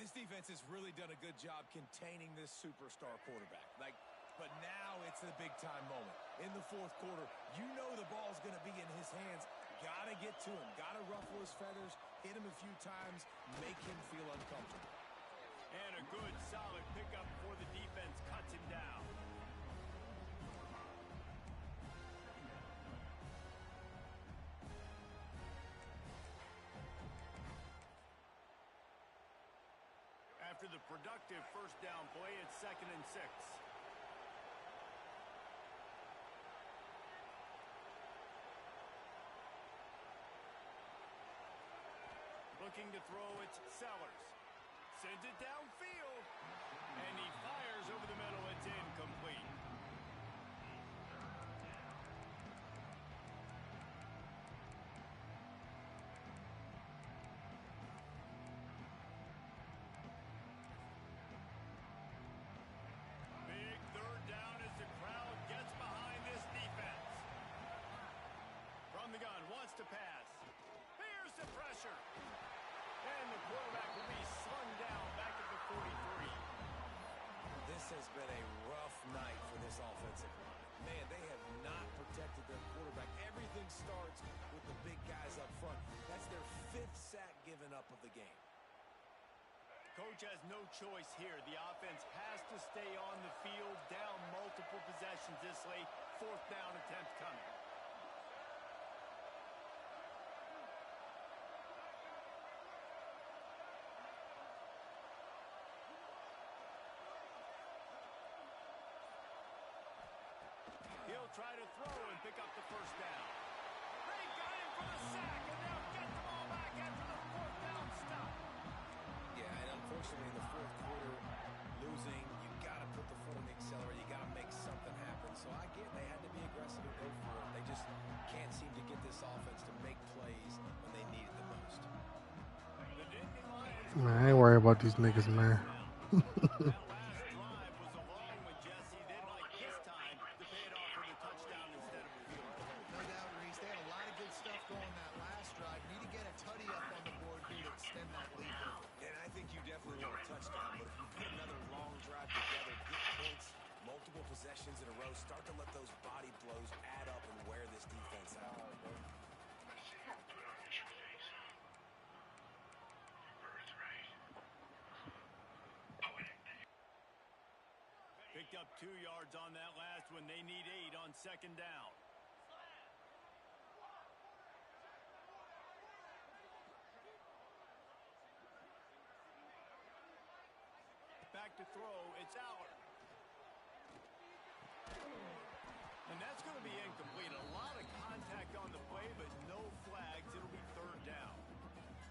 This defense has really done a good job containing this superstar quarterback. But now it's the big-time moment. In the 4th quarter, you know the ball's going to be in his hands. Got to get to him. Got to ruffle his feathers, hit him a few times, make him feel uncomfortable. And a good, solid pickup before the defense cuts him down. After the productive 1st down play, it's 2nd and 6. Looking to throw, it's Sellers. Sends it downfield. And he fires over the middle. It's incomplete. Big 3rd down as the crowd gets behind this defense. From the gun, wants to pass. Here's the pressure. And the quarterback will be slung down back at the 43. This has been a rough night for this offensive line. Man, they have not protected their quarterback. Everything starts with the big guys up front. That's their 5th sack given up of the game. Coach has no choice here. The offense has to stay on the field, down multiple possessions this late. 4th down attempt coming. He'll try to throw and pick up the 1st down. They got him for the sack, and they'll get the ball back after the 4th down stop. Yeah, and Man, I ain't worried about these niggas, man. That last drive was a long one, Jesse. They'd like this time to pay it off with a touchdown instead of a field goal. No doubt, Reese. They had a lot of good stuff going that last drive. Need to get a tutty up on the board here to extend that lead further. And I think you definitely want a touchdown, but if you put another long drive together, get points, multiple possessions in a row, start to let those body blows add up and wear this defense out. Picked up 2 yards on that last one. They need 8 on second down. Back to throw. It's Aller. And that's going to be incomplete. A lot of contact on the play, but no flags. It'll be third down.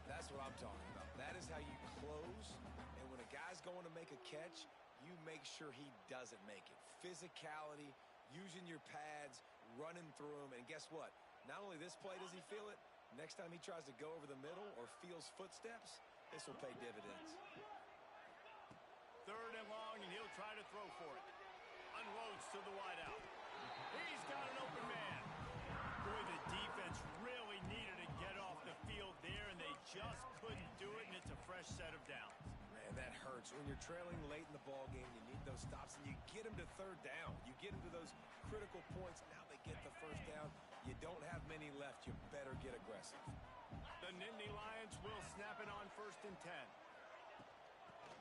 That's what I'm talking about. That is how you close. And when a guy's going to make a catch, you make sure he doesn't make it. Physicality, using your pads, running through them. And guess what? Not only this play does he feel it, next time he tries to go over the middle or feels footsteps, this will pay dividends. Third and long, and he'll try to throw for it. Unloads to the wideout. He's got an open man. Boy, the defense really needed to get off the field there, and they just couldn't do it, and it's a fresh set of downs. Man, that hurts. When you're trailing late in the ball game, you need those stops, and you get them to third down. You get them to those critical points. Now they get the first down. You don't have many left. You better get aggressive. The Nittany Lions will snap it on 1st and 10.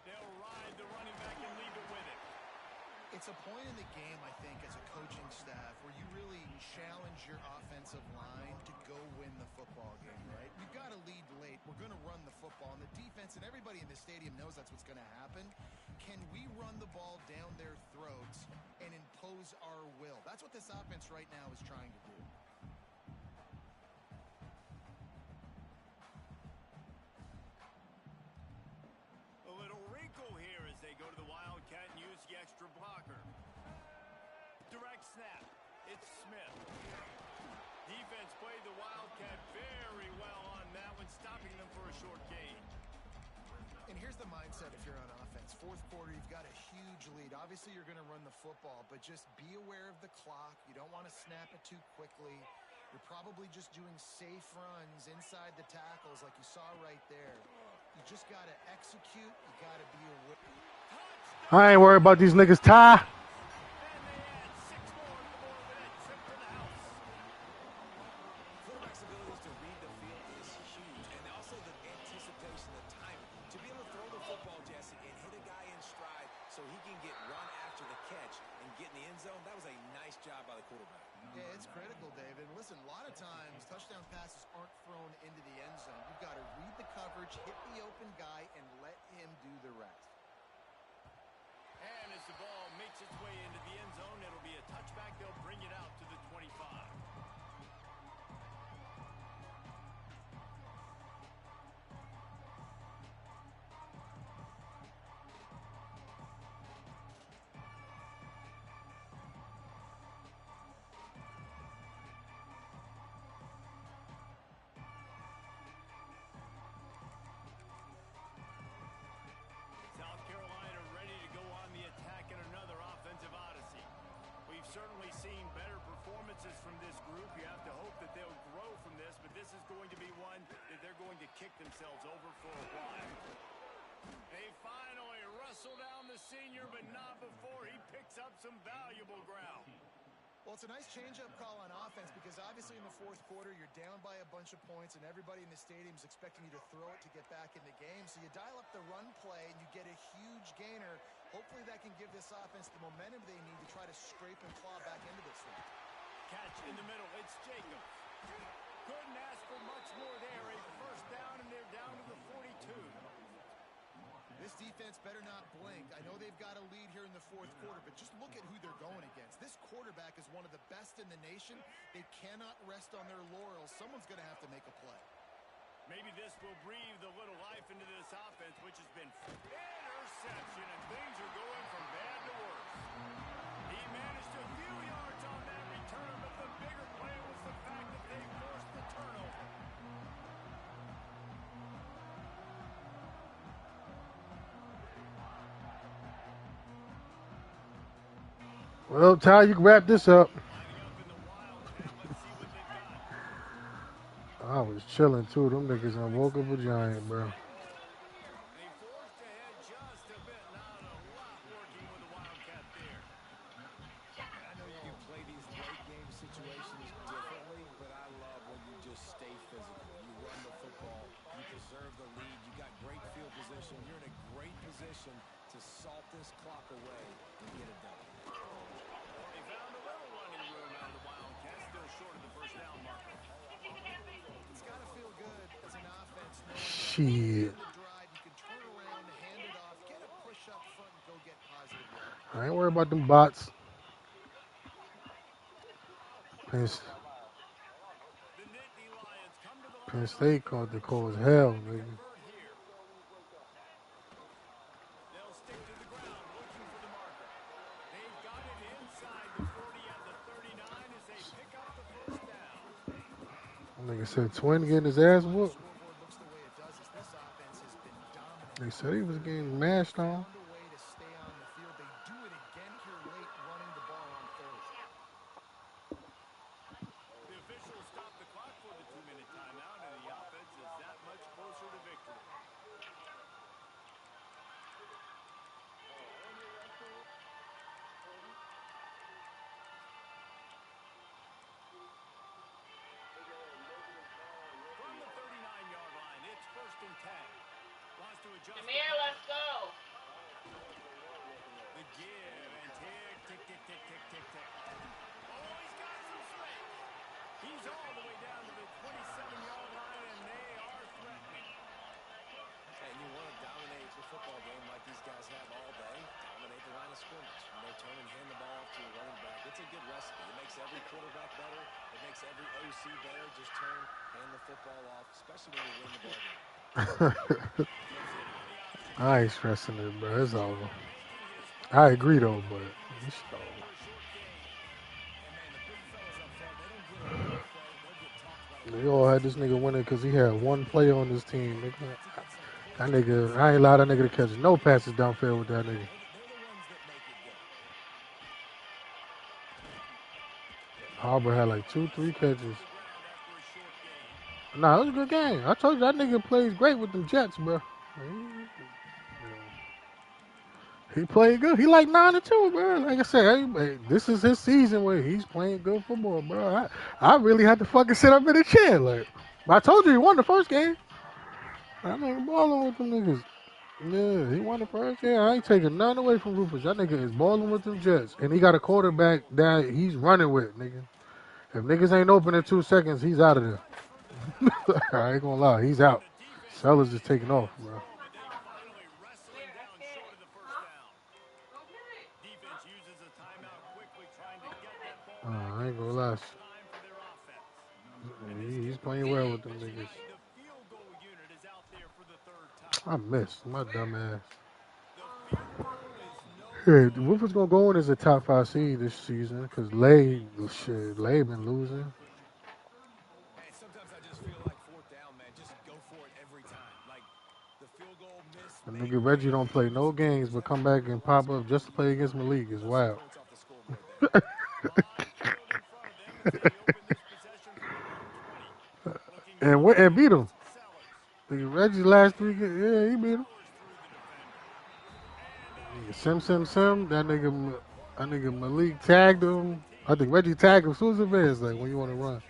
They'll ride the running back and leave it with it. It's a point in the game, I think, as a coaching staff where you really challenge your offensive line to go win the football game, right? We've got to lead late. We're going to run the football. And the defense and everybody in the stadium knows that's what's going to happen. Can we run the ball down their throats and impose our will? That's what this offense right now is trying to do. A little wrinkle here as they go to the Wildcat and use the extra blocker. Direct snap. It's Smith. Defense played the Wildcat very well on that one, stopping them for a short gain. And here's the mindset if you're on offense. Fourth quarter, you've got a huge lead. Obviously, you're going to run the football, but just be aware of the clock. You don't want to snap it too quickly. You're probably just doing safe runs inside the tackles like you saw right there. You just got to execute. You got to be aware. I ain't worried about these niggas, Ty. And they add 6 more to the board with that trip to the house. Quarterback's abilities to read the field is huge, and also the anticipation, the timing. To be able to throw the football, Jesse, and hit a guy in stride so he can get run after the catch and get in the end zone, that was a nice job by the quarterback. Yeah, it's critical, David. Listen, a lot of times touchdown passes aren't thrown into the end zone. You've got to read the coverage, hit the open guy, and let him do the rest. And as the ball makes its way into the end zone, it'll be a touchback. They'll bring it out to the 25. South Carolina ready to go on the attack in another offensive odyssey. We've certainly seen better performances from this group. You have to hope that they'll grow from this, but this is going to be one that they're going to kick themselves over for a while. They finally wrestle down the senior, but not before he picks up some valuable ground. Well, it's a nice change-up call on offense because obviously in the fourth quarter, you're down by a bunch of points and everybody in the stadium is expecting you to throw it to get back in the game. So you dial up the run play and you get a huge gainer. Hopefully that can give this offense the momentum they need to try to scrape and claw back into this one. Catch in the middle. It's Jacobs. Couldn't ask for much more there. A first down, and they're down to the 42. This defense better not blink. I know they've got a lead here in the fourth quarter, but just look at who they're going against. This quarterback is one of the best in the nation. They cannot rest on their laurels. Someone's going to have to make a play. Maybe this will breathe a little life into this offense, which has been interception, and things are going from bad to worse. He managed a few yards on that return, but the bigger play was the fact that they forced the turnover. Well, Ty, you can wrap this up. Lining up in the Wildcat. Let's see what they've got. I was chilling too. Them niggas done woke up a giant, bro. And he forced ahead just a bit. Not a lot working with the Wildcat there. And I know you can play these late game situations differently, but I love when you just stay physical. You run the football, you preserve the lead, you got great field position. You're in a great position to salt this clock away and get a W. They found a little running room out of the Wildcats. Still short of the first down marker. It's got to feel good as an offense knowing that when you Shit. end the drive, you can turn around, hand it off, get a push up front, and go get positive yards. I ain't worried about them bots. Penn, The Nittany Lions come to the Penn line on State called third the and cause short, hell, trying to nigga. convert here. They'll stick to the ground, looking for the marker. They've got it inside the 40 at the 39 as they pick up the first down. Nigga said Twin So getting the his reason ass why the whooped. scoreboard looks the way it does is this offense has been dominant They on said he was third getting down. mashed on. Found a way to stay on the field. They do it again here late, running the ball on third. The officials stop the clock for the 2-minute timeout, and the offense is that much closer to victory. From the 39-yard line, it's 1st and 10. Wants to adjust the Let's pocket. go. The give and tick, tick, tick, tick, tick, tick, tick. Oh, he's got some space. He's all the way down to the 27-yard line, and they are threatening. And you want to dominate the football game like these guys have all day. Dominate the line of scrimmage. Turn and hand the ball off to your running back. It's a good recipe. It makes every quarterback better. It makes every OC better. Just turn, hand the football off, especially when you win the ball game. Flips it on the option. I ain't stressing it, bro. It's over. Making his I first agree attempt though, at the but game this it's time over. for a short gain. And, man, the big fellas up front, they don't get a lot of credit. They'll get talked about a They lot all this had this season. nigga winning because he But had when they one get play it on this done, team. they've Nigga. got to get some That close nigga, I passes. ain't allowed that And nigga to those catch are the no guys passes that make it downfield with go. that nigga. They're the ones that make it go. Harbor had like two, He three slides to catches. the ground after a short gain. Nah, it was a good game. I told you that nigga plays great with them Jets, bro. He played good. He like 9-2, bro. Like I said, this is his season where he's playing good football, bro. I really had to fucking sit up in the chair. Like I told you, he won the first game. That nigga balling with them niggas. Yeah, he won the first game. I ain't taking none away from Rufus. That nigga is balling with them Jets, and he got a quarterback that he's running with, nigga. If niggas ain't open in 2 seconds, he's out of there. Runs for the touchdown. I ain't gonna lie, he's out. And the defense Sellers is trying to taking get off, it bro. through, but they finally wrestle him down short of the first down. Defense uses a timeout quickly, trying to get that ball back I and ain't gonna lie. preserve time for their offense. And this He's kicking playing well unit with them this niggas. night, the field goal unit is out there for the third time. I missed my dumb ass. The field goal is no Hey, good. Rufus gonna go in as a top 5 seed this season because Lay been losing. And sometimes I just feel like fourth down, man. Just go for it every time. Like the field goal miss The may nigga Reggie break don't you. play There's no some games turnovers but that come happen back over the and last pop up couple just to play weeks. against Malik. It's Left some wild. points off the scoreboard there. Wide field in front of them as they open this possession from their own 20. Looking to And throw and beat here, him. it's Sellers. Nigga Reggie last 3 games, yeah, he beat him. Sellers through the defender. And out of Nigga the backfield he Sim. goes. That nigga Runs for Malik a gain tagged of him. 17. I think Reggie tagged him as soon as advanced. Like when you want to run,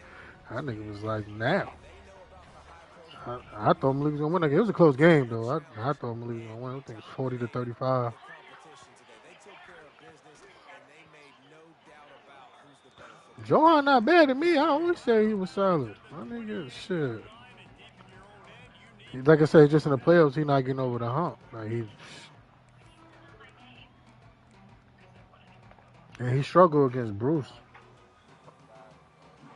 that nigga was like now. They know about the high I thought Malik was gonna win. Like, it was a close game though. I thought Malik was gonna win. I think it was 40-35. the competition today. They took care of business, and they made no doubt about who's the better football team. Johan not bad to me. I always say he was solid. To the My nigga, 28-yard shit. line, and deep in your own end, you need Like I more. said, just in the playoffs, he not getting over the hump. Like he struggled against Bruce.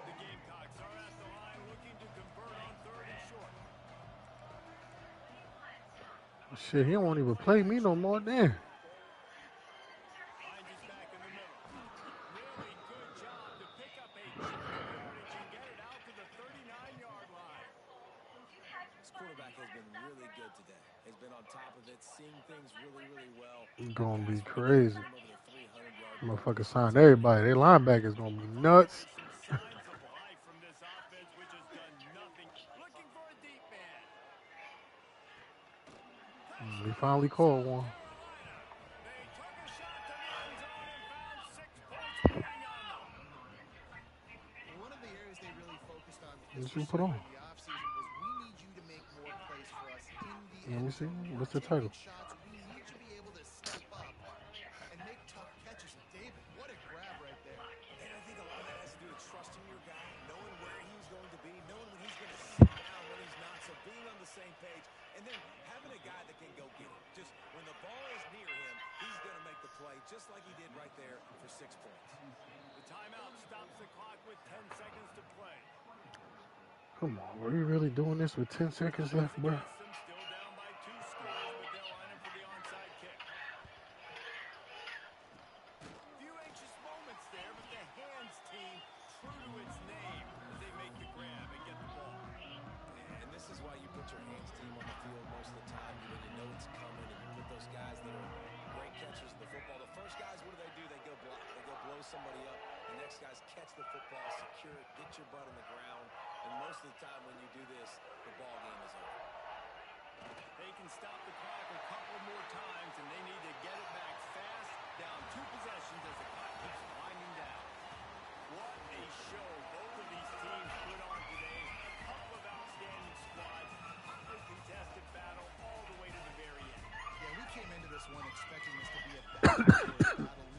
The Gamecocks are at the line looking to convert on third and short. Shit, he won't even play me no more. Damn. Finds his back in the middle. Really good job to pick up a chunk of yardage and get it out to the 39-yard line. This quarterback has been really good today. Has been on top of it, seeing things really, really well. It's The gonna be past few games crazy. got him over the 300-yard Motherfucker signed everybody. Their linebacker is gonna be nuts. Signs of life from this offense, which has done nothing. Looking for a deep man. He Touchdown, finally called South one. Carolina. They took a shot to the end zone and found 6 points waiting on them. Well, one of the areas they really focused on with this What you put receiver on? in the offseason was we need you to make more plays for us in the Let end me see. zone. When What's we're the taking title? shots, we need you to be able to step up and make tough catches. And David, what a grab right there. And I think a lot of that has to do with trusting your guy, knowing where he's going to be, knowing when he's going to sit down, when he's not. So being on the same page, and then having a guy that can go get it. Just when the ball is near him, he's going to make the play, just like he did right there for 6 points. The timeout stops the clock with 10 seconds to play. Come on, were you really doing this with 10 seconds Time's left, bro? against them, still down by 2 scores, but they'll line up for the onside kick. Few anxious moments there, but the hands team true to its name as they make the grab and get the ball. And this is why you put your hands team on the field most of the time when you know it's coming, and you put those guys that are great catchers of the football. The first guys, what do? They go block. They go blow somebody up. The next guys catch the football, secure it, get your butt on the ground. And most of the time when you do this, the ball game is over. They can stop the clock a couple more times, and they need to get it back fast, down 2 possessions as the clock keeps winding down. What a show both of these teams put on today. A couple of outstanding squads, hotly contested battle all the way to the very end. Yeah, we came into this one expecting this to be a back and forth battle.